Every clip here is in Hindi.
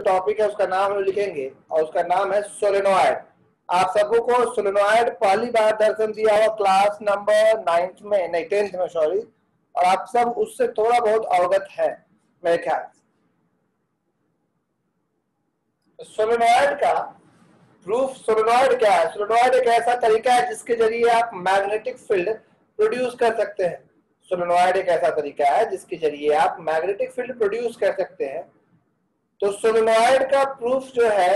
टॉपिक है उसका नाम हम लिखेंगे और उसका नाम है सोलेनोइड। आप सबों को सोलेनोइड पहली बार दर्शन दिया हुआ क्लास नंबर 9th में, नहीं 10th में सॉरी, और आप सब उससे थोड़ा बहुत अवगत है मेरे ख्याल से। सोलेनोइड का प्रूफ, सोलेनोइड क्या है? सोलेनोइड एक ऐसा तरीका है जिसके जरिए आप मैग्नेटिक फील्ड प्रोड्यूस कर सकते हैं। सोलेनोइड एक ऐसा तरीका है जिसके जरिए आप मैग्नेटिक फील्ड प्रोड्यूस कर सकते हैं। तो सोलेनोइड का प्रूफ जो है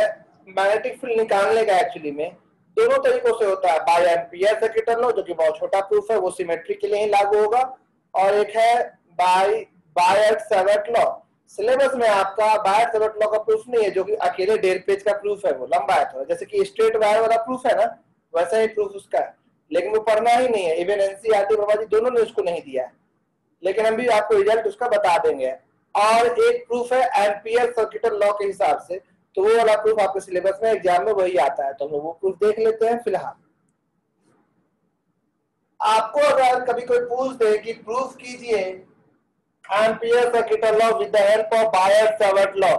मैग्नेटिक फील्ड निकालने का एक्चुअली में दोनों तरीकों से होता है। बाय एम्पियर सर्किट लॉ जो कि बहुत छोटा प्रूफ है, वो सिमेट्री के लिए ही लागू होगा, और एक है बायट-सैवर्ट लॉ। सिलेबस में आपका बायट-सैवर्ट लॉ का प्रूफ नहीं है जो कि अकेले 1.5 पेज का प्रूफ है, वो लंबा है थोड़ा, जैसे कि स्ट्रेट वायर वाला प्रूफ है ना, वैसा ही प्रूफ उसका है, लेकिन वो पढ़ना ही नहीं है। इवन एनसीईआरटी प्रभाजी दोनों ने उसको नहीं दिया है, लेकिन हम भी आपको रिजल्ट उसका बता देंगे। और एक प्रूफ है एम्पियर सर्किटल लॉ के हिसाब से, तो वो वाला प्रूफ आपके सिलेबस में एग्जाम में वही आता है, तो हम लोग वो प्रूफ देख लेते हैं। फिलहाल आपको अगर कभी कोई पूछ दे कि प्रूफ कीजिए Ampere circuital law with the help of Biot Savart law,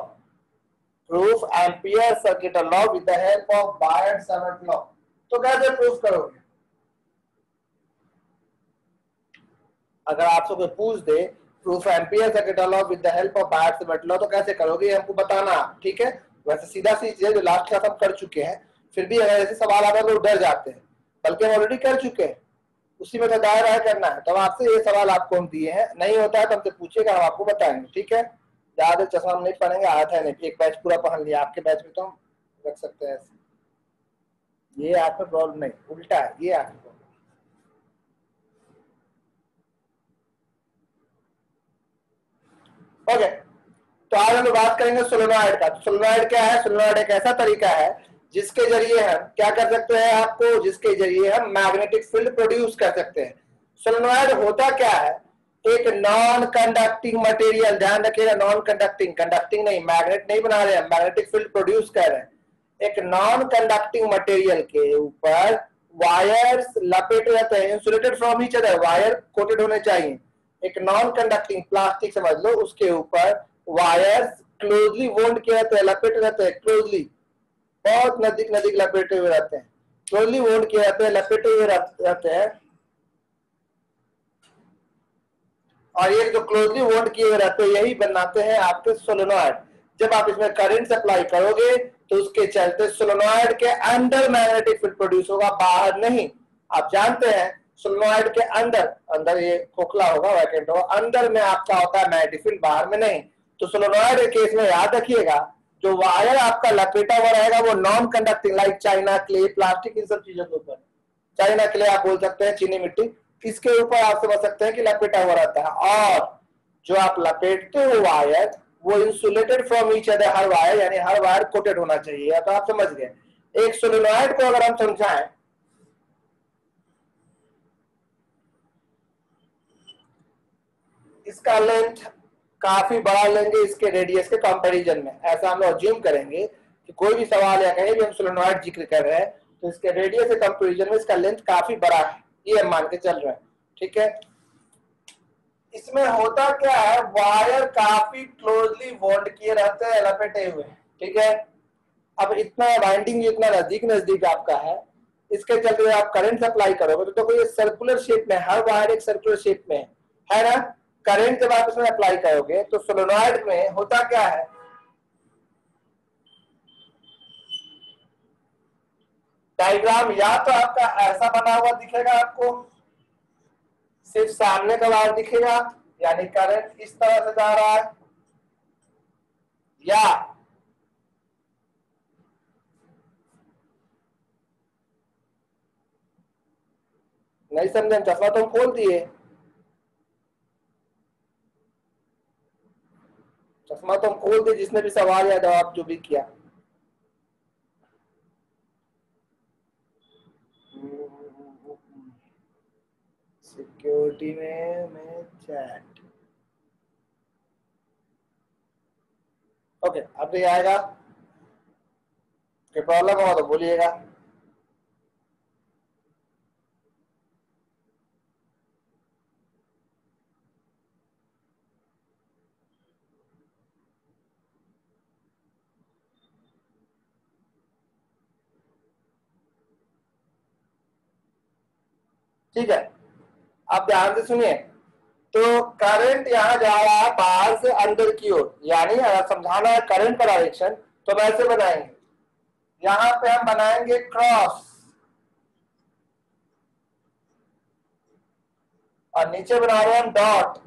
proof Ampere circuital law with the help of Biot Savart law, तो कैसे प्रूफ करोगे? अगर आपसे कोई पूछ दे proof Ampere circuital law with the help of Biot Savart law, तो कैसे करोगे ये हमको बताना, ठीक है? वैसे सीधा सी चीज है जो लास्ट क्लास हम कर चुके हैं, फिर भी अगर ऐसे सवाल आता है तो डर जाते हैं, बल्कि हम ऑलरेडी कर चुके हैं, उसी में तो दायरा करना है। तो आपसे ये सवाल आपको हम दिए हैं, नहीं होता है तो हमसे पूछेगा, हम आपको बताएंगे, ठीक है? ज्यादा चश्मा हम नहीं पहनेंगे, आधा है नहीं, एक बैच पूरा पहन लिया, आपके बैच में तो हम रख सकते हैं ऐसे। ये आंख में प्रॉब्लम नहीं, उल्टा है, ये आंख में प्रॉब्लम। ओके, तो आज हम बात करेंगे सोलेनोइड का। सोलेनोइड क्या है? सोलेनोइड एक ऐसा तरीका है जिसके जरिए हम क्या कर सकते हैं, आपको जिसके जरिए हम मैग्नेटिक फील्ड प्रोड्यूस कर सकते हैं। सोलेनोइड होता क्या है? एक नॉन कंडक्टिंग मटेरियल, ध्यान रखिएगा, नॉन कंडक्टिंग, कंडक्टिंग नहीं, मैग्नेट नहीं बना रहे हैं, मैग्नेटिक फील्ड प्रोड्यूस कर रहे हैं। एक नॉन कंडक्टिंग मटेरियल के ऊपर वायर्स लपेटे रहते हैं, insulated from each other, wire coated होने चाहिए। एक नॉन कंडक्टिंग प्लास्टिक समझ लो, उसके ऊपर वायर्स क्लोजली वोल्ड किए रहते हैं, लपेटे रहते हैं, क्लोजली, बहुत नजदीक नजदीक लपेटे हुए रहते हैं, क्लोजली वोल्ड किए रहते हैं, लपेटे हुए रहते हैं। और ये जो क्लोजली वोल्ड किए हुए रहते हैं यही बनाते हैं आपके सोलेनोइड। जब आप इसमें करंट सप्लाई करोगे तो उसके चलते सोलेनोइड के अंदर मैग्नेटिक फील्ड प्रोड्यूस होगा, बाहर नहीं। आप जानते हैं सोलेनोइड के अंदर, अंदर ये खोखला होगा, वैकेंट होगा, अंदर में आपका होता है मैग्नेटिक फील्ड, बाहर में नहीं। तो सोलेनोइड के केस में याद रखिएगा, जो वायर आपका लपेटा हुआ रहेगा वो non conducting, like china, clay, plastic, इन सब चीजों के ऊपर। चाइना के लिए आप बोल सकते हैं चीनी मिट्टी, इसके ऊपर आप समझ सकते हैं कि लपेटा हुआ रहता है। और जो आप लपेटते हो वायर, वो insulated from each other, her wire यानी हर वायर कोटेड होना चाहिए, तो आप समझ गए। एक सोलेनोइड को अगर हम समझाएं, इसका लेंथ काफी बड़ा लेंगे इसके रेडियस के कंपैरिजन में। ऐसा हम अज्यूम करेंगे कि कोई भी सवाल या कहीं भी हम सोलेनोइड जिक्र कर रहे हैं तो इसके रेडियस के कंपैरिजन में इसका लेंथ काफी बड़ा है, ये हम मान के चल रहे हैं, ठीक है? इसमें होता क्या है, वायर काफी क्लोजली वोल्ड किए रहते हैं, लपेटे हुए, ठीक है? अब इतना वाइंडिंग इतना नजदीक नजदीक आपका है, इसके चलते आप करंट सप्लाई करोगे तो ये सर्कुलर शेप में, हर वायर एक सर्कुलर शेप में है ना? करंट जब आप इसमें अप्लाई करोगे तो सोलेनोइड में होता क्या है, डायग्राम या तो आपका ऐसा बना हुआ दिखेगा आपको, सिर्फ सामने का वायर दिखेगा, यानी करंट इस तरह से जा रहा है, या नहीं समझे? चश्मा तो खोल दिए, चश्मा तो हम खोल दिए, जिसने भी सवाल या जवाब जो भी किया। सिक्योरिटी में चैट, ओके, अब ये आएगा, कोई प्रॉब्लम होगा तो बोलिएगा। ठीक है, आप ध्यान से सुनिए। तो करंट यहाँ जा रहा है बाहर से अंदर की ओर, यानी अगर समझाना है करंट का डायरेक्शन तो हम ऐसे बनाएंगे, यहां पे हम बनाएंगे क्रॉस और नीचे बना रहे हैं हम डॉट।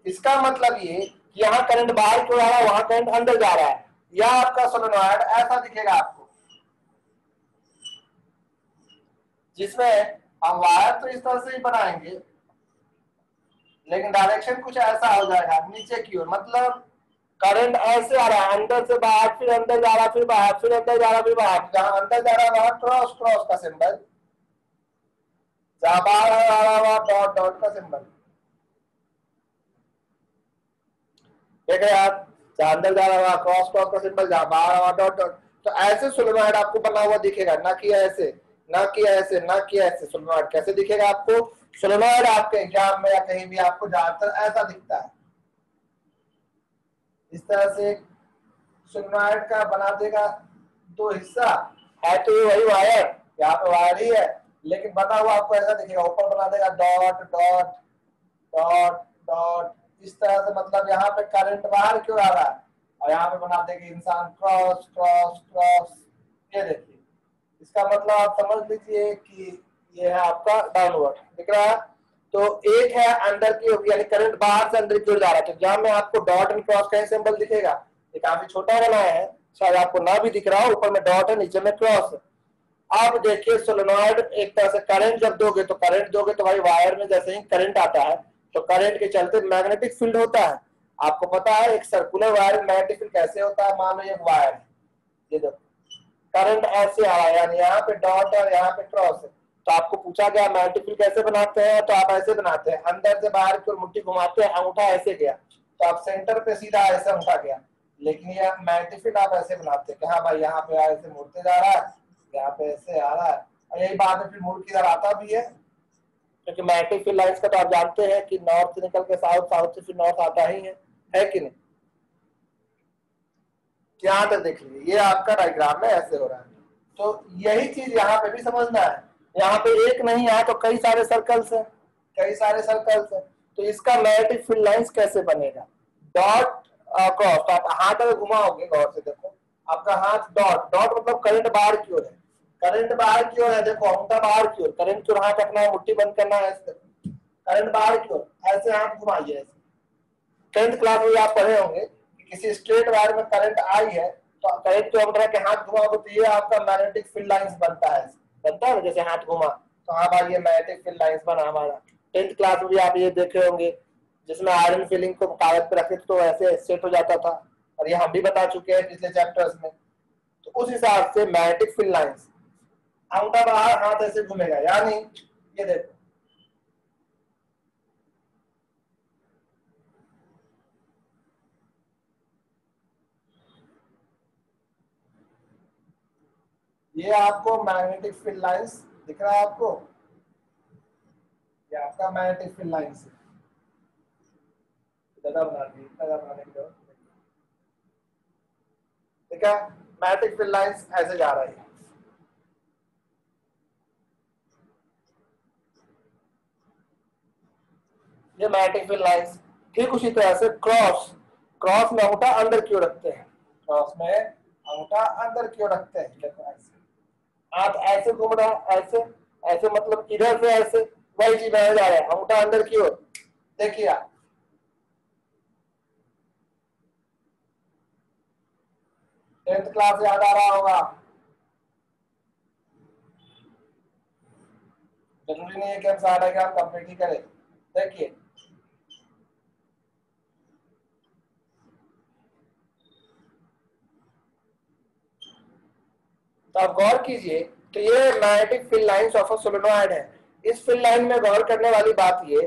इसका मतलब ये कि यहाँ करंट बाहर क्यों आ रहा है, वहां करंट अंदर जा रहा है। यह आपका सोलेनोइड ऐसा दिखेगा आपको, जिसमें हम वायर तो इस तरह से ही बनाएंगे, लेकिन डायरेक्शन कुछ ऐसा हो जाएगा नीचे की ओर। मतलब करंट ऐसे आ रहा है अंदर से बाहर, फिर अंदर जा रहा, फिर बाहर, फिर अंदर जा रहा, फिर बाहर। जहां अंदर जा रहा है वहां क्रॉस क्रॉस का सिंबल, जहां बाहर आ रहा वहां डॉट डॉट का सिंबल। देख रहे आप, जहां अंदर जा रहा वहां क्रॉस क्रॉस का सिंबल, जहां बाहर आ रहा डॉट डॉट। तो ऐसे सोलेनोइड आपको बना हुआ दिखेगा, ना कि ऐसे, ना कि ऐसे, ना कि ऐसे। सोलेनोइड कैसे दिखेगा आपको? सोलेनोइड आपके एग्जाम में या कहीं भी आपको ज्यादातर ऐसा दिखता है, इस तरह से सोलेनोइड का बना देगा दो हिस्सा है। तो ये वही वायर, यहाँ पे वायर ही है, लेकिन बना हुआ आपको ऐसा दिखेगा। ऊपर बना देगा डॉट डॉट डॉट डॉट, इस तरह से। मतलब यहाँ पे करंट बाहर क्यों आ रहा है, और यहाँ पे बना देगा इंसान क्रॉस क्रॉस क्रॉस। ये देखिए, इसका मतलब आप समझ लीजिए कि ये है आपका डाउनवर्ड, दिख रहा है। तो एक है अंदर की ओर, यानी करंट बाहर से अंदर की ओर जा रहा है। तो जहां में आपको डॉट एंड क्रॉस का सिंबल दिखेगा, ये काफी छोटा बनाया है, शायद आपको ना भी दिख रहा हो। ऊपर में डॉट है, नीचे में क्रॉस है। आप देखिए सोलेनोइड एक तरह से करंट जब दोगे तो करंट दोगे तो भाई वायर में जैसे ही करंट आता है तो करंट के चलते मैग्नेटिक फील्ड होता है। आपको पता है एक सर्कुलर वायर में मैग्नेटिक फील्ड कैसे होता है? मान लो एक वायर है, ये देखो करंट ऐसे आ रहा है, यानी यहाँ पे डॉट है और यहाँ पे क्रॉस है। तो आपको पूछा गया मैग्नेटिक फील्ड कैसे बनाते हैं, तो आप ऐसे बनाते हैं, अंदर से बाहर की ओर मुट्ठी घुमाते हैं, अंगूठा ऐसे गया तो आप सेंटर पे सीधा ऐसे अंगूठा गया। लेकिन ये मैग्नेटिक फील्ड आप ऐसे बनाते हैं कि हाँ भाई यहाँ पे ऐसे मुड़ते जा रहा है, यहाँ पे ऐसे आ रहा है, और यही बात है फिर मुड़ की तरह आता भी है। क्योंकि मैग्नेटिक फील्ड लाइंस का तो आप जानते हैं कि नॉर्थ से निकल के साउथ, साउथ से फिर नॉर्थ आता ही है कि नहीं? यहाँ तक देख लीजिए, ये आपका डायग्राम में ऐसे हो रहा है। तो यही चीज यहाँ पे भी समझना है। यहाँ पे एक नहीं है तो कई सारे सर्कल्स हैं, कई सारे सर्कल्स हैं। तो इसका मैग्नेटिक फील्ड लाइंस कैसे बनेगा? Dot cross. तो आप हाथ अगर घुमाओगे, गौर से देखो, आपका हाथ डॉट डॉट मतलब करंट बाहर की ओर है, करंट बाहर की ओर है। देखो अंगूठा बाहर की ओर, करंट की ओर हाथ रखना है, मुट्ठी बंद करना है, ऐसे करंट बाहर की ओर, ऐसे हाथ घुमाइए ऐसे। 10th क्लास में आप पढ़े होंगे कि किसी स्ट्रेट वायर में करंट आई है तो करंट के अंदर के हाथ घुमाओगे तो ये आपका मैग्नेटिक फील्ड लाइंस बनता है जैसे हाथ घुमा तो हाँ भाई ये मैग्नेटिक फील्ड लाइंस बना हमारा। 10th क्लास में भी आप ये देखे होंगे जिसमें आयरन फिलिंग को कागज पे रखे तो ऐसे सेट हो जाता था, और ये हम भी बता चुके हैं पिछले चैप्टर्स में। तो उस हिसाब से मैग्नेटिक फील्ड लाइंस, अंगूठा बाहर हाथ ऐसे घूमेगा, यानी ये देखो ये आपको मैग्नेटिक फील्ड लाइंस दिख रहा है आपको, ये आपका मैग्नेटिक फील्ड लाइंस है। ज्यादा बना दी, ज्यादा बनाने की जरूरत नहीं। ठीक है, मैग्नेटिक फील्ड लाइंस ऐसे जा रही है। ये मैग्नेटिक फील्ड लाइंस ठीक उसी तरह से क्रॉस, क्रॉस में अंगूठा अंदर की ओर रखते हैं, क्रॉस में अंगूठा अंदर की ओर रखते हैं। देखो ऐसे हाथ ऐसे घूम रहा है, ऐसे ऐसे मतलब इधर से ऐसे, वही चीज बना जा रहा है, अंगूठा अंदर की ओर। देखिए आप 10th क्लास याद आ रहा होगा, जरूरी नहीं है कि हम सारा डायग्राम कंप्लीट ही करें। देखिए तो आप गौर कीजिए, तो ये magnetic field lines of a solenoid है। इस फील्ड लाइन में गौर करने वाली बात ये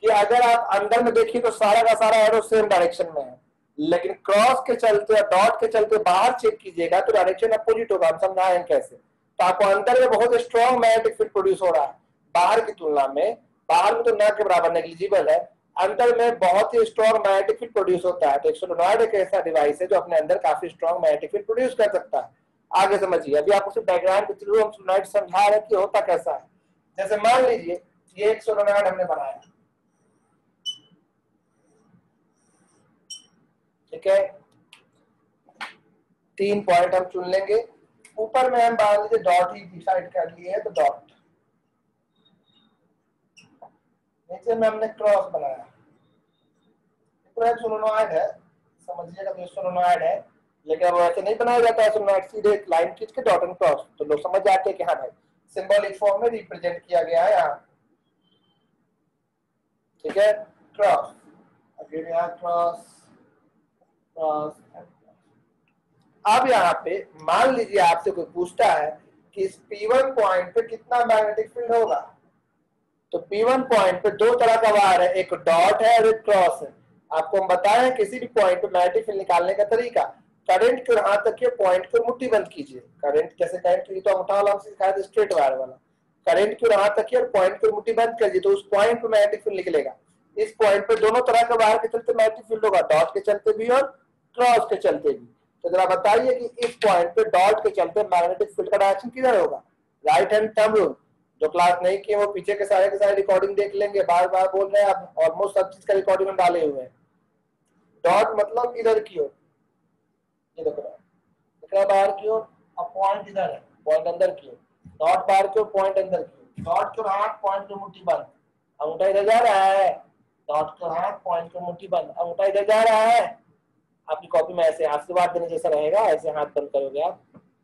कि अगर आप अंदर में देखिए तो सारा का सारा एरो सेम डायरेक्शन में है, लेकिन क्रॉस के चलते और डॉट के चलते बाहर चेक कीजिएगा तो डायरेक्शन अपोजिट होगा। हम समझाएं कैसे। तो आपको अंदर में बहुत स्ट्रॉन्ग मैग्नेटिक फील्ड प्रोड्यूस हो रहा है बाहर की तुलना में। बाहर में तो न के बराबर नेग्लिजिबल है, अंदर में बहुत ही स्ट्रॉन्ग मैग्नेटिक फील्ड प्रोड्यूस होता है। तो एक सोलेनोइड एक ऐसा डिवाइस है जो अपने अंदर काफी स्ट्रॉन्ग मैग्नेटिक फील्ड प्रोड्यूस कर सकता है। आगे समझिए, अभी आपको सिर्फ डायग्राम के थ्रू हम सोलेनोइड समझा रहे हैं कि होता कैसा है। जैसे मान लीजिए ये एक सोलेनॉइड हमने बनाया, ठीक है, 3 पॉइंट हम चुन लेंगे, ऊपर में हम मान लीजिए डॉट ही डिसाइड कर लिए है, तो डॉट, नीचे में हमने क्रॉस बनाया, सोलेनॉइड है, समझिएगा तो सोलेनॉइड है, लेकिन अब ऐसे नहीं बनाया जाता है सोलेनॉइड, सीधे एक लाइन खींच के डॉट एंड क्रॉस, तो लोग समझ जाते हैं कि हाँ भाई सिंबॉलिक फॉर्म में रिप्रेजेंट किया गया है यहाँ, ठीक है, क्रॉस, अगेन यहाँ क्रॉस क्रॉस। अब यहाँ पे मान लीजिए आपसे कोई पूछता है कि इस P1 पॉइंट पे कितना मैग्नेटिक फील्ड होगा, तो P1 पॉइंट पे दो तरह का वायर है, एक डॉट है और एक क्रॉस है। आपको हम बताएं किसी भी पॉइंट पे मैग्नेटिक फील्ड निकालने का तरीका, करंट को हाथ तक पॉइंट को मुट्ठी बंद कीजिए, करंट जैसे करंट की तो अंगूठा वाला हमसे सिखाया था स्ट्रेट वायर वाला, करंट को हाथ तक और पॉइंट को मुट्ठी बंद कीजिए तो उस पॉइंट पे मैग्नेटिक फील्ड निकलेगा। इस पॉइंट पे दोनों तरह का वायर के चलते मैग्नेटिक फील्ड होगा, डॉट के चलते भी और क्रॉस के चलते भी। तो जरा बताइए कि इस पॉइंट पे डॉट के चलते मैग्नेटिक फील्ड का डायरेक्शन किधर होगा, राइट हैंड थंब रूल, जो क्लास नहीं किए वो पीछे के सारे रिकॉर्डिंग देख लेंगे, बार बार बोल रहे हैं, आप ऑलमोस्ट सब चीज का रिकॉर्डिंग डाले हुए हैं। डॉट मतलब इधर की ओर, ये देखो बाहर की ओर, अब पॉइंट इधर है, पॉइंट अंदर की ओर, डॉट बाहर की ओर, पॉइंट अंदर की ओर, डॉट की ओर हाथ, पॉइंट की मुट्ठी बंद, अंगूठा इधर जा रहा है, डॉट की ओर हाथ, पॉइंट की मुट्ठी बंद, अंगूठा इधर जा रहा है, आपकी कॉपी में ऐसे आशीर्वाद देने जैसा रहेगा, ऐसे हाथ बंद करोगे आप,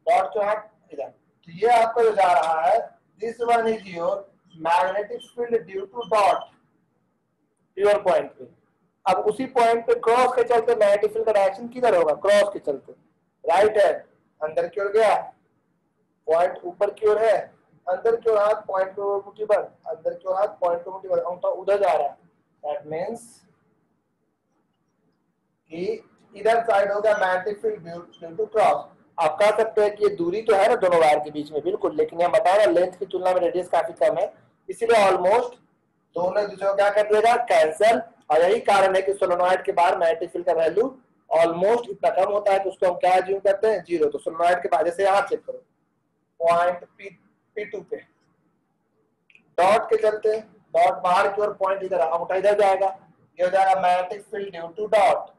डॉट के हाथ इधर, तो ये आपका जो जा रहा है, this one is your magnetic field due to dot pure point पे। अब उसी पॉइंट पे क्रॉस के चलते मैग्नेटिक फील्ड का डायरेक्शन किधर होगा, क्रॉस के चलते, राइट है, अंदर की ओर गया, पॉइंट ऊपर की ओर है, अंदर की ओर हाथ, पॉइंट को मुट्ठी बंद, अंदर की ओर हाथ, पॉइंट को मुट्ठी बंद, अंगूठा उधर जा रहा है, दैट मींस कि इधर साइड हो गया magnetic field due to cross. आप कह सकते हैं कि ये दूरी तो है ना दोनों वायर के बीच में, बिल्कुल, लेकिन हम बता रहे हैं लेंथ की तुलना में रेडियस काफी कम है, इसीलिए ऑलमोस्ट दोनों एक दूसरे को क्या कर देगा, कैंसल, और यही कारण है कि सोलेनॉइड के बाहर मैग्नेटिक फील्ड का वैल्यू ऑलमोस्ट इतना कम होता है कि उसको हम क्या ज्यूम करते हैं, जीरो। तो सोलेनॉइड के बाद जैसे यहाँ चेक करो, पॉइंट P2 पे डॉट के चलते, डॉट बाहर की ओर, पॉइंट इधर, अंगूठा इधर जाएगा, ये हो जाएगा magnetic field due to dot,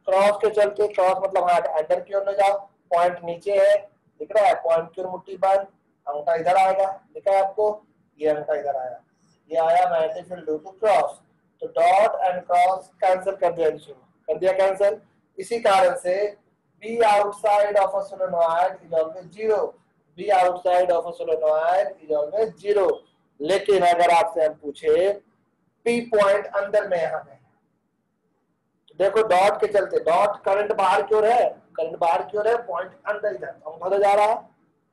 cross के चलते, क्रॉस मतलब हाथ अंदर की ओर ले जाओ, पॉइंट नीचे है, दिख रहा है, पॉइंट की ओर मुट्ठी बंद, अंगूठा इधर आएगा, दिखा है आपको, ये अंगूठा इधर आया, ये आया magnetic field due to cross, तो डॉट एंड क्रॉस कैंसिल कर दिया, कर दिया कैंसिल। इसी कारण से B outside of a solenoid is always zero, B outside of a solenoid is always zero. लेकिन अगर आपसे हम पूछे पी पॉइंट अंदर में यहाँ है, देखो डॉट के चलते, डॉट करंट बाहर की ओर है, करंट बाहर की ओर है, पॉइंट अंदर इधर, अंगूठा जा रहा है,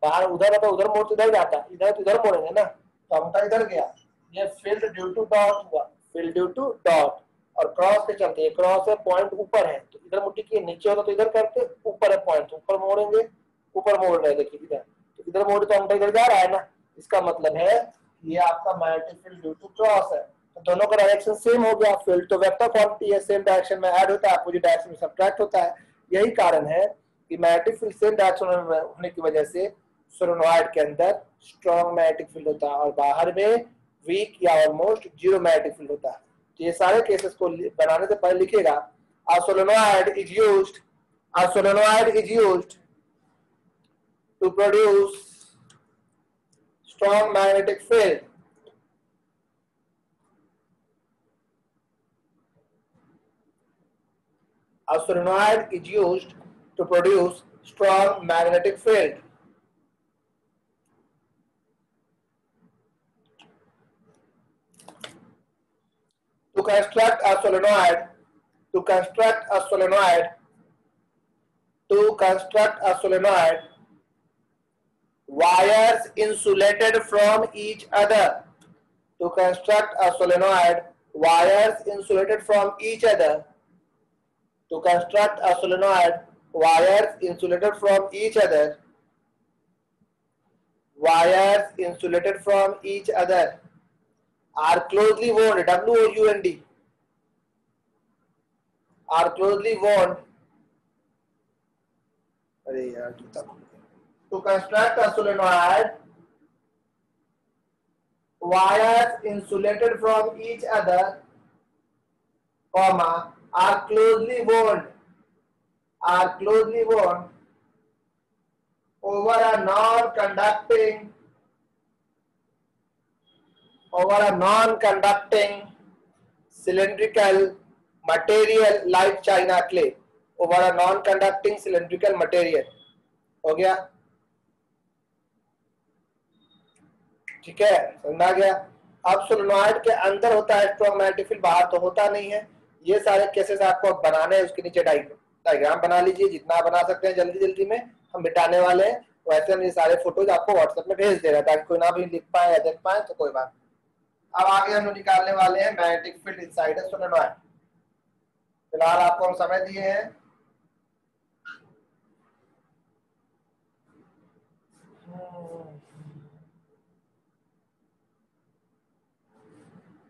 बाहर उधर है तो उधर मोड़, इधर जाता है, इधर तो इधर मोड़ेंगे ना, तो अंगूठा इधर गया, ये फील्ड ड्यू टू डॉट हुआ, फील्ड ड्यू टू डॉट, और क्रॉस के चलते, क्रॉस है, पॉइंट ऊपर है, तो इधर मुट्ठी की नीचे होगा तो इधर करते, ऊपर है पॉइंट, ऊपर मोड़ेंगे, ऊपर मोड़ रहे, देखिए इधर, तो इधर मोड़े तो अंगूठा इधर जा रहा है ना, इसका मतलब है ये आपका magnetic field due to cross है, तो दोनों का डायरेक्शन सेम हो गया, फील्ड तो वेक्टर क्वांटिटी है, सेम डायरेक्शन में ऐड होता है, अपोजिट डायरेक्शन में सब्ट्रैक्ट होता है। यही कारण है कि मैग्नेटिक फील्ड सेम डायरेक्शन में होने की वजह से सोलेनॉइड के अंदर स्ट्रॉन्ग मैग्नेटिक फील्ड होता है और बाहर में वीक या ऑलमोस्ट जीरो मैग्नेटिक फील्ड होता है। तो ये सारे केसेस को बनाने से पहले लिखिएगा, a solenoid is used to produce strong magnetic field. A solenoid is used to produce strong magnetic field. To construct a solenoid, wires insulated from each other. To construct a solenoid, wires insulated from each other. To construct a solenoid, wires insulated from each other. Wires insulated from each other are closely wound, W-O-U-N-D, are closely wound. To construct a solenoid, wires insulated from each other, comma, are closely wound over a non-conducting cylindrical material like china clay, over a non-conducting cylindrical material. हो गया? ठीक है, समझा गया? अब सोलेनॉइड के अंदर होता है स्ट्रॉन्ग मैग्नेटिक फील्ड, बाहर तो होता नहीं है। ये सारे केसेस आपको बनाने हैं, उसके नीचे डायग्राम बना लीजिए, जितना बना सकते हैं जल्दी जल्दी में, हम मिटाने वाले हैं। वैसे हम ये सारे फोटोज आपको व्हाट्सएप में भेज दे रहे हैं ताकि कोई ना भी लिख पाए या देख पाए तो कोई बात। अब आगे हम निकालने वाले हैं magnetic field inside a solenoid. फिलहाल आपको हम समय दिए हैं,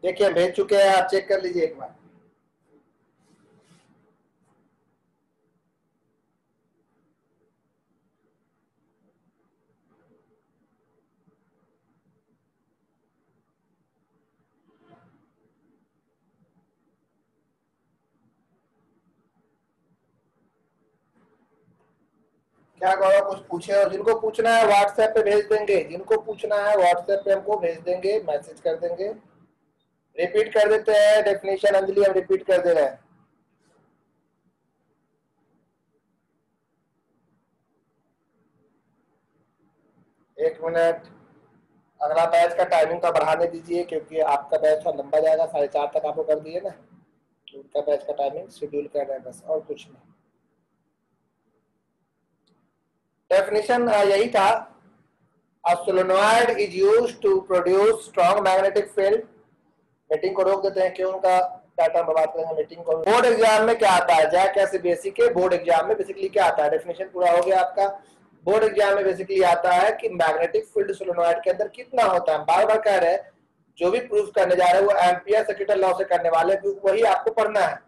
देखिए भेज चुके हैं, आप चेक कर लीजिए एक बार। क्या गौरव कुछ पूछे? और जिनको पूछना है व्हाट्सएप पे भेज देंगे, जिनको पूछना है व्हाट्सएप पे हमको भेज देंगे, मैसेज कर देंगे। रिपीट कर देते हैं डेफिनेशन, अंजलि हम रिपीट कर दे रहे हैं। एक मिनट, अगला बैच का टाइमिंग का बढ़ाने दीजिए क्योंकि आपका बैच थोड़ा लंबा जाएगा, 4:30 तक आपको कर दिए ना, तो उनका बैच का टाइमिंग शेड्यूल कर रहे हैं बस, और कुछ नहीं। डेफिनेशन यही था, a solenoid is used to produce strong magnetic field। Meeting को रोक देते हैं, क्यों उनका डाटा हम बात करेंगे मीटिंग को। बोर्ड एग्जाम में क्या आता है, जैक कैसे बेसिक है, बोर्ड एग्जाम में बेसिकली क्या आता है, डेफिनेशन पूरा हो गया आपका। बोर्ड एग्जाम में बेसिकली आता है कि मैग्नेटिक फील्ड सोलेनॉइड के अंदर कितना होता है। बार बार कह रहे हैं, जो भी प्रूफ करने जा रहे हैं वो एम्पियर सर्किटल लॉ से करने वाले, वही आपको पढ़ना है।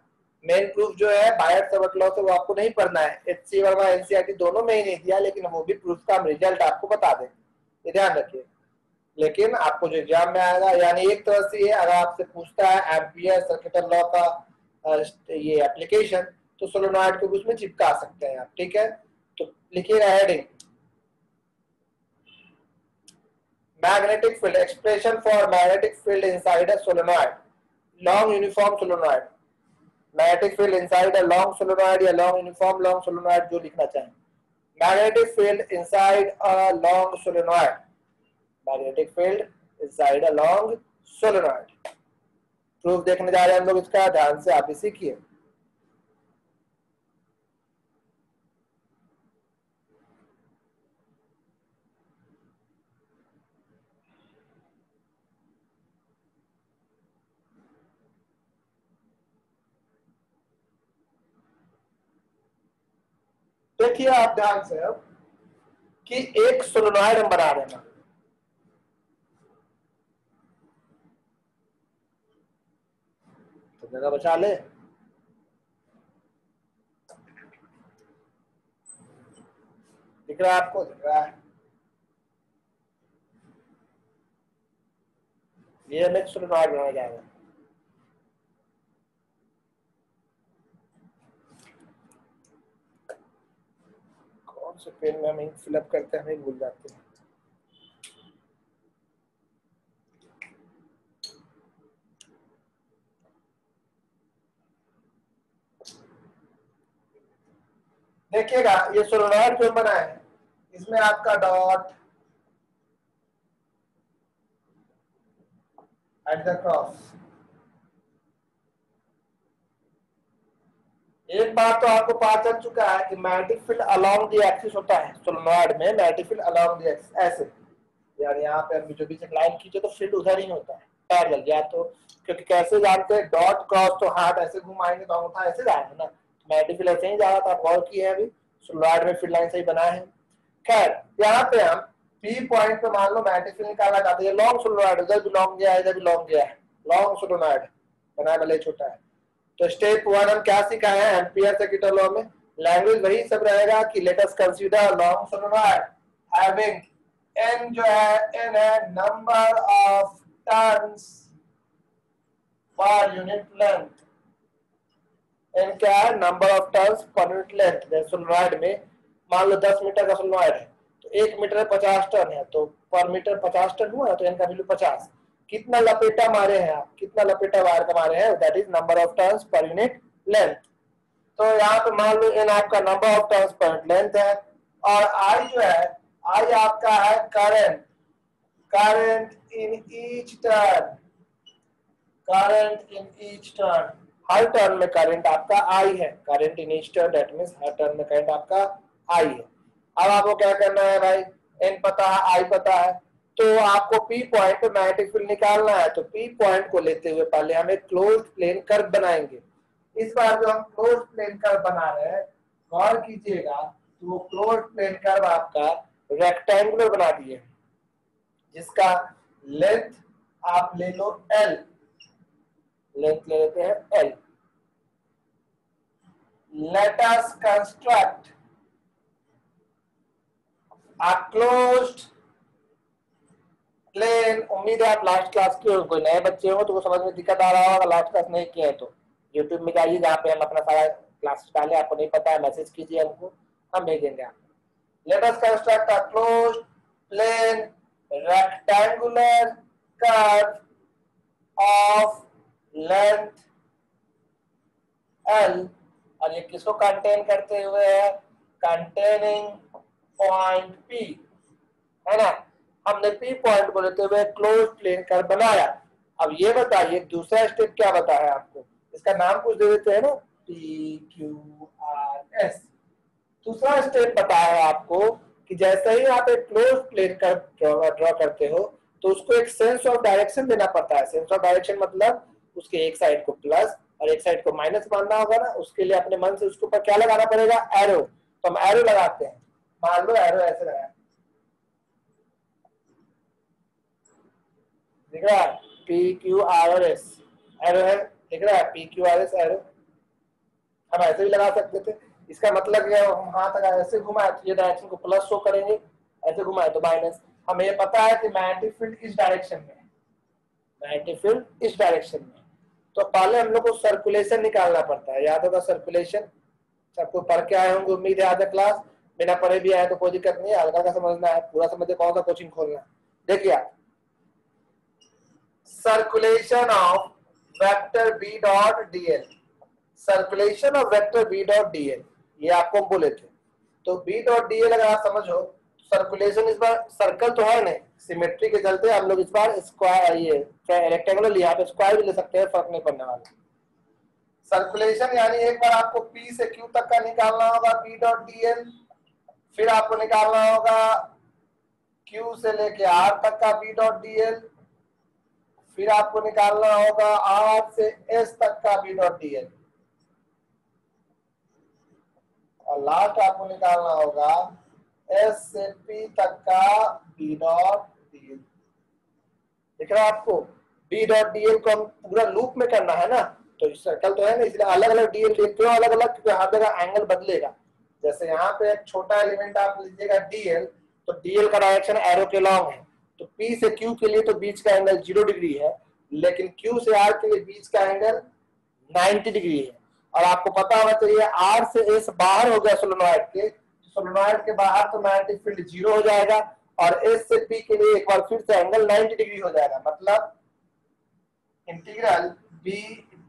मेन प्रूफ जो है बायट-सावर्त लॉ से, वो आपको नहीं पढ़ना है। एचसी वर्मा एनसीईआरटी दोनों में ही नहीं दिया, लेकिन वो भी प्रूफ का हम रिजल्ट आपको बता दें, ये ध्यान रखिए। लेकिन आपको जो एग्जाम में आएगा, यानी एक तरह से अगर आपसे पूछता है एम्पियर सर्किटल लॉ का ये एप्लीकेशन, तो सोलेनॉइड को उसमें चिपका सकते हैं आप, ठीक है। तो लिखिएगा heading, magnetic field, expression for magnetic field inside a solenoid, long uniform solenoid. Magnetic field inside a long solenoid या लॉन्ग यूनिफॉर्म लॉन्ग सोलेनॉइड, जो लिखना चाहें। Magnetic field inside a long solenoid, magnetic field inside a long solenoid. Proof देखने जा रहे हैं हम लोग इसका, ध्यान से आप भी सीखिए। देखिए आप ध्यान से अब कि एक सोलेनॉइड हम बना रहे हैं, तो जगह बचा ले। दिख रहा है आपको, दिख रहा है, ये हमें सोलेनॉइड बनाया जाएगा। कौन से पेन में हम इंक फिलअप करते हैं, हमें भूल जाते हैं। देखिएगा ये सोलेनॉइड जो बना है, इसमें आपका डॉट एट द क्रॉस। एक बात तो आपको पता चल चुका है कि magnetic field along the axis होता है सोलेनॉइड में, magnetic field along the axis ऐसे, यानी यहाँ पे हम जो बीच एक लाइन खींचे तो फील्ड उधर ही होता है पैरेलल, या तो क्योंकि कैसे जानते हैं, डॉट क्रॉस तो हाथ ऐसे घुमाएंगे तो अंगूठा ऐसे जाएगा ना, मैग्नेटिक फील्ड ऐसे ही जा रहा था, आप गौर किए हैं अभी सोलेनॉइड में फील्ड लाइन से ही बना है। खैर यहाँ पे हम पी पॉइंट पे मान लो मैग्नेटिक फील्ड निकालना चाहते हैं, लॉन्ग सोलेनॉइड, उधर भी लॉन्ग गया है, इधर भी लॉन्ग गया है, लॉन्ग सोलेनॉइड बना भले छोटा है। तो स्टेप 1 हम क्या सीखा है एम्पियर सर्किटल लॉ में, लैंग्वेज वही सब रहेगा कि let us consider long solenoid having n जो है n है number of turns per unit length. N क्या है? Number of turns per unit length. जैसे सोलेनॉइड में मान लो 10 मीटर का सोलेनॉइड है तो 1 मीटर में 50 टर्न है, तो पर मीटर 50 टर्न हुआ, तो एन का वैल्यू 50। कितना लपेटा मारे हैं आप, कितना लपेटा वायर का मारे हैं, that is number of turns per unit length. तो यहाँ पे मान लो एन आपका number of turns per unit length है, और आई जो है, आई आपका है current, current in each turn, current in each turn. Her turn में करंट आपका आई है, current in each turn, that means her turn में करंट आपका आई है। अब आपको क्या करना है भाई, एन पता है, आई पता है, तो आपको पी पॉइंट पे मैग्नेटिक फील्ड निकालना है। तो पी पॉइंट को लेते हुए पहले हम एक क्लोज्ड प्लेन कर्व बनाएंगे। इस बार जो हम क्लोज्ड प्लेन कर्व बना रहे हैं, गौर कीजिएगा, तो वो क्लोज्ड प्लेन कर्व आपका रेक्टेंगुलर बना दिए, जिसका लेंथ आप ले लो एल, लेंथ ले लेते हैं L. Let us construct a closed plane. उम्मीद है आप लास्ट क्लास के हो, कोई नए बच्चे हो तो वो समझ में दिक्कत आ रहा होगा, लास्ट क्लास नहीं किए हैं तो यूट्यूब में जाइए, जहाँ पे हम अपना सारा क्लास डाले, आपको नहीं पता है मैसेज कीजिए हमको, हम भेजेंगे आपको। Let us construct a closed plane rectangular curve of length L, और ये किसको कंटेन करते हुए है, कंटेनिंग पॉइंट पी, है ना। हमने पी पॉइंट को लेते हुए क्लोज प्लेन कर्व बनाया। अब ये बताइए दूसरा स्टेप क्या बताया आपको, इसका नाम कुछ दे देते हैं ना, पी क्यू आर एस। दूसरा स्टेप बताया है आपको कि जैसे ही आप एक क्लोज प्लेन कर्व ड्रॉ करते हो तो उसको एक सेंस ऑफ डायरेक्शन देना पड़ता है। सेंस ऑफ डायरेक्शन मतलब उसके एक साइड को प्लस और एक साइड को माइनस मानना होगा ना, उसके लिए अपने मन से उसके ऊपर क्या लगाना पड़ेगा, एरो। तो हम एरो लगाते हैं, मान लो एरो ऐसे लगाया, दिख रहा है P Q R S, arrow है, दिख रहा है P Q R S arrow. हम ऐसे भी लगा सकते थे, इसका मतलब क्या, हम हाथ अगर ऐसे घुमाए तो ये डायरेक्शन को प्लस शो करेंगे, ऐसे घुमाए तो माइनस। हमें ये पता है कि मैग्नेटिक फील्ड इस डायरेक्शन में है, मैग्नेटिक फील्ड इस डायरेक्शन में। तो पहले हम लोग को सर्कुलेशन निकालना पड़ता है, याद होगा सर्कुलेशन, सबको पढ़ के आए होंगे उम्मीद है आधा क्लास, बिना पढ़े भी आए तो कोई दिक्कत नहीं है, हल्का का समझना है, पूरा समझे कौन सा कोचिंग खोलना है। देखिए circulation of vector B dot dl, circulation of vector B dot dl, ये आपको बोले थे। तो बी डॉट डीएल अगर आप समझो, सर्कुलेशन इस बार सर्कल तो है नहीं, सिमेट्री के चलते हम लोग इस बार स्क्वायर, ये रेक्टेंगुलर यहाँ पे स्क्वायर भी ले सकते हैं, फर्क नहीं पड़ने वाला। सर्कुलेशन यानी एक बार आपको पी से क्यू तक का निकालना होगा बी डॉट डीएल, फिर आपको निकालना होगा क्यू से लेके आर तक का बी डॉट डीएल, फिर आपको निकालना होगा आर से एस तक का बी डॉट डीएल, और लास्ट आपको निकालना होगा एस से पी तक का बी डॉट डीएल। दिख रहा है आपको, बी डॉट डीएल को हम पूरा लूप में करना है ना, तो सर्कल तो है ना, इसलिए अलग अलग डीएल लिखते हो, अलग अलग, क्योंकि हर जगह एंगल बदलेगा। जैसे यहाँ पे एक छोटा एलिमेंट आप लीजिएगा डीएल, तो डीएल का डायरेक्शन एरो के लॉन्ग है, तो पी से क्यू के लिए तो बीच का एंगल 0 डिग्री है, लेकिन क्यू से आर के लिए बीच का एंगल 90 डिग्री है। और आपको पता होना चाहिए आर से एस बाहर हो गया सोलेनॉइड के, सोलेनॉइड के बाहर तो मैग्नेटिक फील्ड 0 हो जाएगा, और एस से पी के लिए एक बार फिर से एंगल 90 डिग्री हो जाएगा। मतलब integral B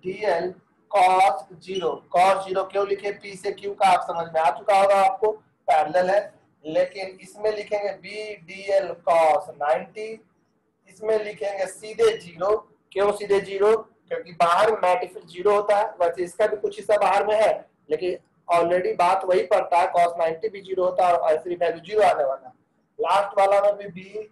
dl cos 0, cos 0 क्यों लिखे, पी से क्यू का आप समझ में आ चुका होगा आपको, पैरेलल है। लेकिन इसमें लिखेंगे बी डीएल cos 90, इसमें लिखेंगे सीधे 0। क्यों सीधे 0, क्योंकि बाहर में मैग्नेटिक फील्ड 0 होता है, वैसे इसका भी कुछ हिस्सा बाहर में है, लेकिन ऑलरेडी बात वही पड़ता है, cos 90 भी 0 होता है और ऐसी वैल्यू 0 आने वाला। लास्ट वाला में भी बी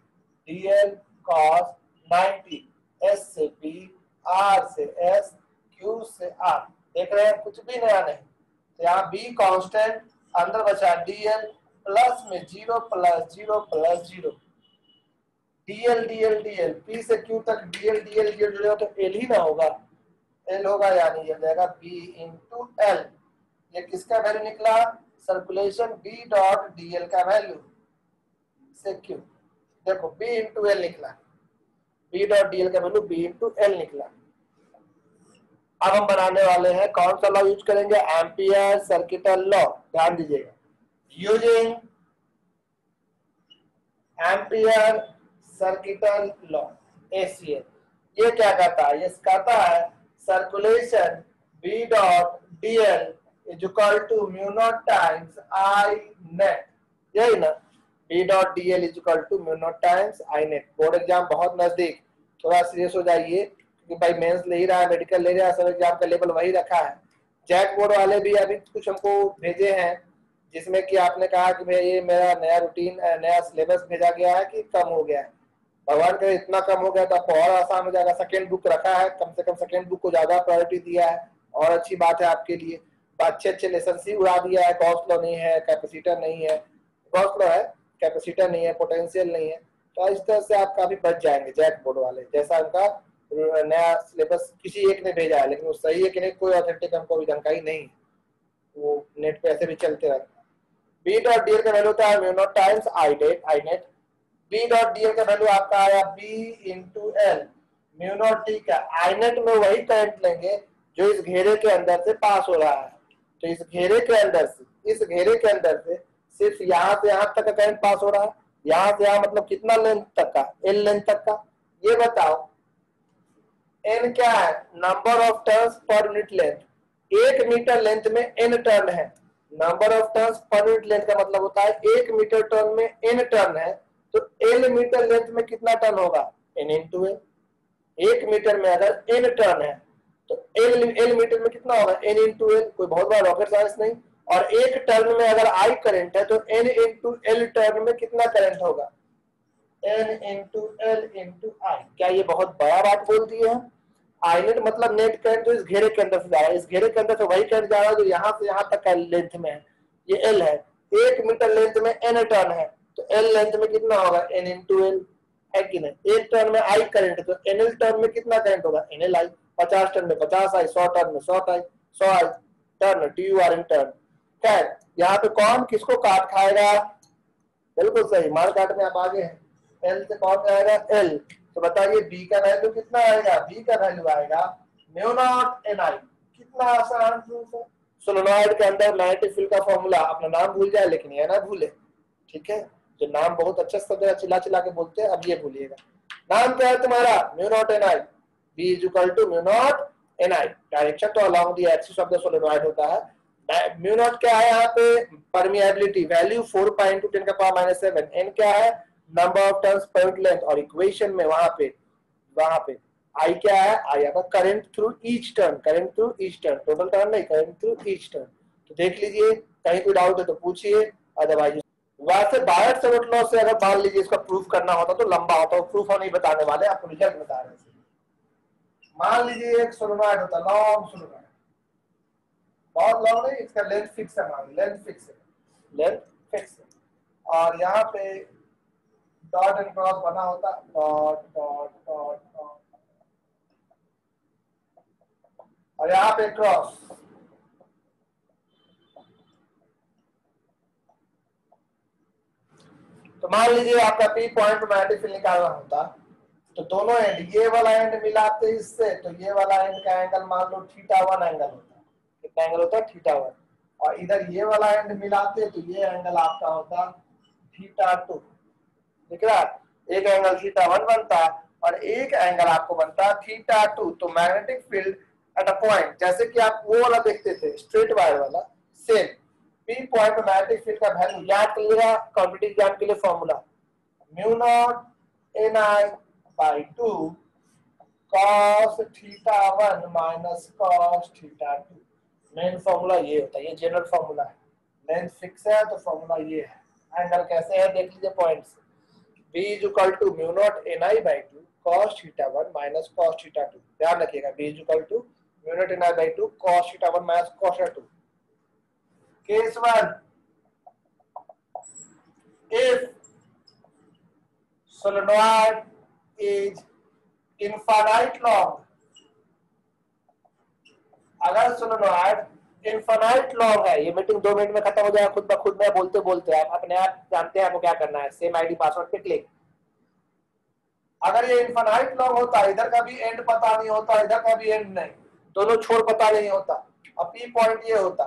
डीएल cos 90, एस से पी, आर से एस, क्यू से आर, देख रहे हैं कुछ भी नया नहीं। तो यहाँ बी कांस्टेंट, अंदर बचा डीएल, प्लस में 0 plus 0 plus 0, DL DL DL, P से क्यू तक डीएल डीएल डीएल जुड़े हो तो एल ही ना होगा, एल होगा, यानी ये जाएगा बी इंटू एल। ये किसका वैल्यू निकला, सर्कुलेशन बी डॉट डीएल का वैल्यू से क्यू, देखो बी इंटू एल निकला। बी डॉट डी एल का वैल्यू बी इंटू एल निकला। अब हम बनाने वाले हैं कौन सा लॉ यूज करेंगे, एम्पियर सर्किटल लॉ। ध्यान दीजिएगा, using Ampere circuital law ACL. ये क्या कहता है, ये कहता है circulation B dot D L is equal to mu naught times I net, यही ना, B dot D L is equal to mu naught times I net. Board exam बहुत नजदीक, थोड़ा सीरियस हो जाइए क्योंकि भाई मेंस ले ही रहा है, मेडिकल ले रहा है, सब एग्जाम का लेवल वही रखा है। जैक बोर्ड वाले भी अभी कुछ हमको भेजे हैं जिसमें कि आपने कहा कि भाई ये मेरा नया रूटीन नया सिलेबस भेजा गया है कि कम हो गया है। भगवान करे इतना कम हो गया तो आपको और आसान हो जाएगा। सेकेंड बुक रखा है, कम से कम सेकेंड बुक को ज्यादा प्रायोरिटी दिया है और अच्छी बात है आपके लिए। अच्छे अच्छे लेसन ही उड़ा दिया है, गॉस लॉ नहीं है, कैपेसिटर नहीं है, गॉस लॉ है कैपेसिटर नहीं है, पोटेंशियल नहीं है, तो इस तरह से आप काफी बच जाएंगे जैक बोर्ड वाले। जैसा उनका नया सिलेबस किसी एक ने भेजा है, लेकिन वो सही है कि नहीं कोई ऑथेंटिक हमको भी जानकारी नहीं है, वो नेट पे ऐसे भी चलते रहते हैं। बी डॉट डी एल का वैल्यू होता है mu naught times I net. B dot D L का वैल्यू आपका आया B into L mu naught T का। आई नेट में वही करंट लेंगे जो इस घेरे के अंदर से पास हो रहा है, तो इस घेरे के अंदर से सिर्फ यहाँ से यहाँ तक का करंट पास हो रहा है। यहाँ से यहाँ मतलब कितना लेंथ तक का, एल लेंथ तक का। ये बताओ एन क्या है, number of turns per unit length. 1 metre length में एन टर्न है, number of turns per unit length का मतलब होता है 1 मीटर टर्न में एन टर्न है, तो एल मीटर लेंथ में कितना टर्न होगा, एन इंटू एल। 1 मीटर में अगर एन टर्न है तो एल मीटर में कितना होगा, एन इंटू एल। कोई बहुत बड़ा रॉकेट साइंस नहीं। और एक टर्न में अगर आई करंट है तो एन इंटू एल टर्न में कितना करंट होगा, एन इंटू एल इंटू आई। क्या ये बहुत बड़ा बात बोल दी है। आई नेट मतलब नेट करंट जो इस घेरे के अंदर से जा रहा है, इस घेरे के अंदर से वही करंट जा रहा है जो यहाँ से यहाँ तक का लेंथ में है, ये एल है। 1 मीटर लेंथ में एन टर्न है तो एल लेंथ में कितना होगा, एन इंटू एल, है कि नहीं। एक टर्न में आई करंट तो एन एल टर्न में कितना करंट होगा, एन एल आई। 50 टर्न में 50 आई, 100 टर्न में 100 I, 100 I turn, T U R N turn. खैर यहाँ पे कौन किसको काट खाएगा, बिल्कुल सही, मार काट में आप आगे हैं। एल से कौन आएगा, एल। तो बताइए बी का वैल्यू कितना आएगा, बी का वैल्यू आएगा म्यू नॉट एन आई। कितना आसान प्रूफ है। सोलेनॉइड के अंदर मैग्नेटिक फील्ड का फॉर्मूला, अपना नाम भूल जाए लेकिन ये ना भूले, ठीक है। जो नाम बहुत अच्छे से चिल्ला चिल्ला के बोलते हैं, अब ये भूलिएगा। नाम क्या है तुम्हारा, mu naught N I. B is equal to mu naught N I. Direction तो along the axis of the solenoid होता है। म्यू नॉट क्या है यहाँ पे, परमिएबिलिटी वैल्यू 4 पाई इंटू 10 का पावर माइनस 7। एन क्या है, number of turns per unit length. और इक्वेशन में वहां पे आई क्या है, आई आपका current through each turn, current through each turn, total turn नहीं, करंट थ्रू ईच टर्न। तो देख लीजिए, कहीं कोई डाउट है तो पूछिए, अदरवाइज वैसे बायट सेवर्ट लॉ से अगर मान लीजिए इसका प्रूफ करना होता तो लंबा होता, वो प्रूफ हम नहीं बताने वाले, आपको रिजल्ट बता रहे हैं। मान लीजिए एक सोलेनॉइड होता, लॉन्ग सोलेनॉइड, बहुत लॉन्ग नहीं, इसका लेंथ फिक्स है, मान लेंथ फिक्स है, लेंथ फिक्स है। और यहाँ पे डॉट एंड क्रॉस बना होता, डॉट डॉट डॉट डॉट, और यहाँ पे क्रॉस। तो मान लीजिए आपका पी पॉइंट पे मैग्नेटिक फील्ड निकालना होता, तो दोनों एंड, ये वाला एंड मिलाते इससे, तो ये वाला एंड का एंगल मान लो θ1 एंगल होता है। कितना एंगल होता है, θ1। और इधर ये वाला एंड मिलाते तो ये एंगल आपका होता θ2। दिख रहा है, एक एंगल θ1 बनता और एक एंगल आपको बनता θ2। तो magnetic field at a point, जैसे कि आप वो वाला देखते थे स्ट्रेट वायर वाला, सेम पी पॉइंट में मैग्नेटिक फील्ड का वैल्यू याद करिएगा, कॉम्पिटिटिव एग्जाम के लिए formula mu naught N I by 2 cos θ1 minus cos θ2। Main formula ये होता है, ये जनरल फॉर्मूला है। लेंथ फिक्स है तो फॉर्मूला ये है। एंगल कैसे है देख लीजिए पॉइंट से, b is equal to mu naught N I by 2 cos θ1 minus cos θ2। ध्यान रखिएगा, b is equal to mu naught N I by 2 cos θ1 minus cos θ2। Case 1, if solenoid is infinite long, अगर सोलेनॉइड इनफाइनाइट लॉन्ग है, ये मीटिंग 2 मिनट में खत्म हो जाएगा खुद ब खुद में, बोलते बोलते आप अपने आप जानते हैं आपको क्या करना है। सेम आईडी पासवर्ड पे क्लिक। अगर ये इनफाइनाइट लॉन्ग होता, इधर का भी एंड पता नहीं होता, इधर का भी एंड नहीं, दोनों छोर पता नहीं होता, और पी पॉइंट ये होता,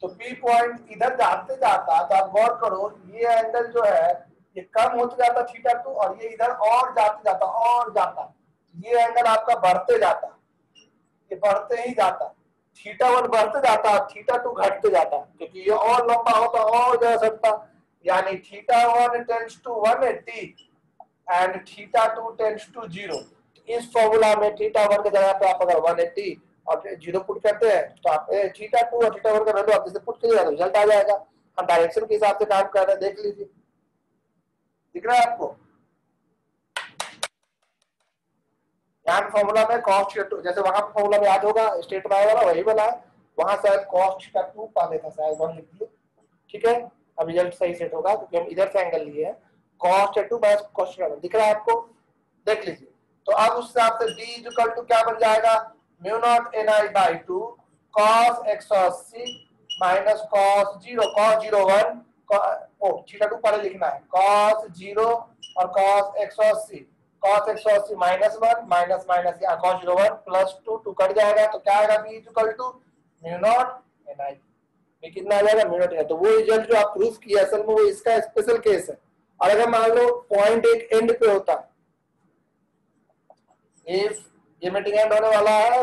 तो पी पॉइंट इधर जाते जाता, तो आप गौर करो ये एंगल जो है ये कम होते जाता थीटा 2, और ये इधर और जाते जाता और जाता, ये एंगल आपका बढ़ते जाता, ये बढ़ते ही जाता, थीटा 1 बढ़ते जाता, थीटा 2 घटते जाता, क्योंकि ये और लंबा होता और जा सकता, यानी theta 1 tends to 180 and theta 2 tends to 0। इस फॉर्मूला में थीटा 1 की जगह पे आप अगर 180 और 0 पुट करते हैं तो आप थीटा 2 और थीटा 1 का वैल्यू आप जैसे पुट कीजिएगा तो रिजल्ट आ जाएगा। हम डायरेक्शन के हिसाब से काम कर रहे हैं, देख लीजिए, दिख रहा है आपको? यहाँ फॉर्मूला में कॉस्ट थीटा 2, जैसे वहां पर फॉर्मूला में याद होगा स्टेट में वाला वही बना है, वहां शायद कॉस्ट थीटा 2 पा था, शायद 1 लिख दिए, ठीक है। अब रिजल्ट सही सेट होगा क्योंकि हम इधर से एंगल लिए हैं, cos theta 2 minus cos theta 1, दिख रहा है आपको? देख लीजिए। तो अब उस हिसाब से d इक्वल टू क्या बन जाएगा, mu naught ni by 2 cos 180 minus cos 0 1 theta 2 पहले लिखना है, cos 0 और cos 180 माइनस 1 माइनस माइनस या cos 0 1 प्लस 2 कट जाएगा, तो क्या आएगा b equal to mu naught ni, ये कितना आ जाएगा, म्यू नॉट। तो वो रिजल्ट जो आप प्रूफ किया असल में वो इसका स्पेशल केस है। और अगर मान लो पॉइंट एक एंड पे होता, इफ ये मीटिंग एंड होने वाला है,